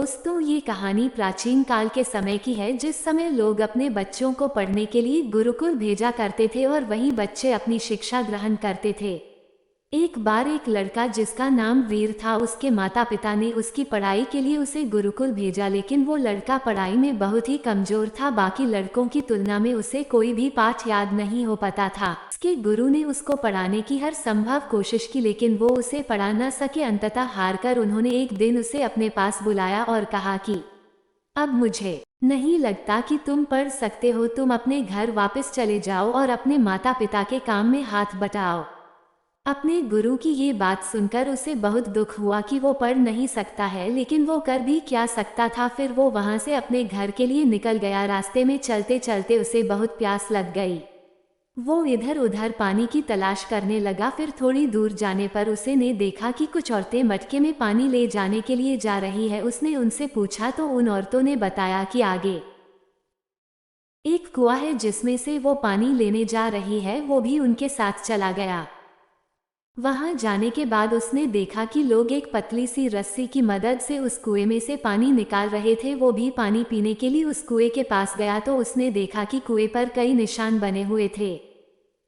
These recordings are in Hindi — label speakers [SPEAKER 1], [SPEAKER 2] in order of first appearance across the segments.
[SPEAKER 1] दोस्तों, ये कहानी प्राचीन काल के समय की है, जिस समय लोग अपने बच्चों को पढ़ने के लिए गुरुकुल भेजा करते थे और वहीं बच्चे अपनी शिक्षा ग्रहण करते थे। एक बार एक लड़का जिसका नाम वीर था, उसके माता पिता ने उसकी पढ़ाई के लिए उसे गुरुकुल भेजा, लेकिन वो लड़का पढ़ाई में बहुत ही कमजोर था। बाकी लड़कों की तुलना में उसे कोई भी पाठ याद नहीं हो पाता था। उसके गुरु ने उसको पढ़ाने की हर संभव कोशिश की, लेकिन वो उसे पढ़ा न सके। अंततः हारकर उन्होंने एक दिन उसे अपने पास बुलाया और कहा कि अब मुझे नहीं लगता कि तुम पढ़ सकते हो, तुम अपने घर वापस चले जाओ और अपने माता पिता के काम में हाथ बटाओ। अपने गुरु की ये बात सुनकर उसे बहुत दुख हुआ कि वो पढ़ नहीं सकता है, लेकिन वो कर भी क्या सकता था। फिर वो वहां से अपने घर के लिए निकल गया। रास्ते में चलते चलते उसे बहुत प्यास लग गई। वो इधर उधर पानी की तलाश करने लगा। फिर थोड़ी दूर जाने पर उसे ने देखा कि कुछ औरतें मटके में पानी ले जाने के लिए जा रही है। उसने उनसे पूछा तो उन औरतों ने बताया कि आगे एक कुआं है जिसमें से वो पानी लेने जा रही है। वो भी उनके साथ चला गया। वहां जाने के बाद उसने देखा कि लोग एक पतली सी रस्सी की मदद से उस कुएं में से पानी निकाल रहे थे। वो भी पानी पीने के लिए उस कुएं के पास गया तो उसने देखा कि कुएं पर कई निशान बने हुए थे।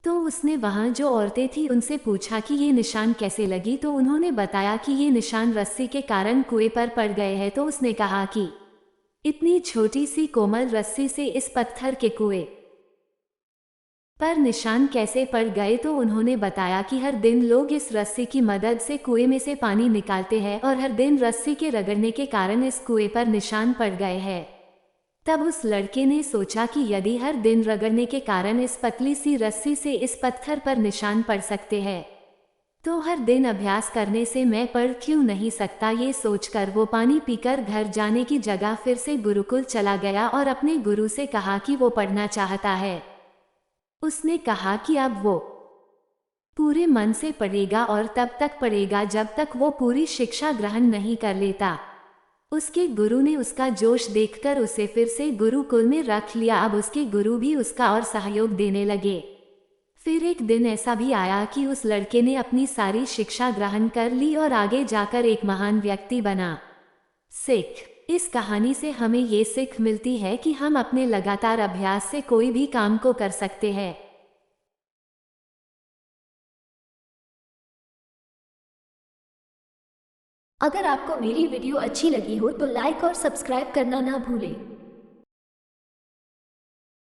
[SPEAKER 1] तो उसने वहां जो औरतें थी उनसे पूछा कि ये निशान कैसे लगी, तो उन्होंने बताया कि ये निशान रस्सी के कारण कुएं पर पड़ गए हैं। तो उसने कहा कि इतनी छोटी सी कोमल रस्सी से इस पत्थर के कुएं पर निशान कैसे पड़ गए। तो उन्होंने बताया कि हर दिन लोग इस रस्सी की मदद से कुएं में से पानी निकालते हैं और हर दिन रस्सी के रगड़ने के कारण इस कुएं पर निशान पड़ गए हैं। तब उस लड़के ने सोचा कि यदि हर दिन रगड़ने के कारण इस पतली सी रस्सी से इस पत्थर पर निशान पड़ सकते हैं, तो हर दिन अभ्यास करने से मैं पढ़ क्यों नहीं सकता। ये सोचकर वो पानी पीकर घर जाने की जगह फिर से गुरुकुल चला गया और अपने गुरु से कहा कि वो पढ़ना चाहता है। उसने कहा कि अब वो पूरे मन से पढ़ेगा और तब तक पढ़ेगा जब तक वो पूरी शिक्षा ग्रहण नहीं कर लेता। उसके गुरु ने उसका जोश देखकर उसे फिर से गुरुकुल में रख लिया। अब उसके गुरु भी उसका और सहयोग देने लगे। फिर एक दिन ऐसा भी आया कि उस लड़के ने अपनी सारी शिक्षा ग्रहण कर ली और आगे जाकर एक महान व्यक्ति बना। सीख इस कहानी से हमें ये सीख मिलती है कि हम अपने लगातार अभ्यास से कोई भी काम को कर सकते हैं।
[SPEAKER 2] अगर आपको मेरी वीडियो अच्छी लगी हो तो लाइक और सब्सक्राइब करना ना भूलें।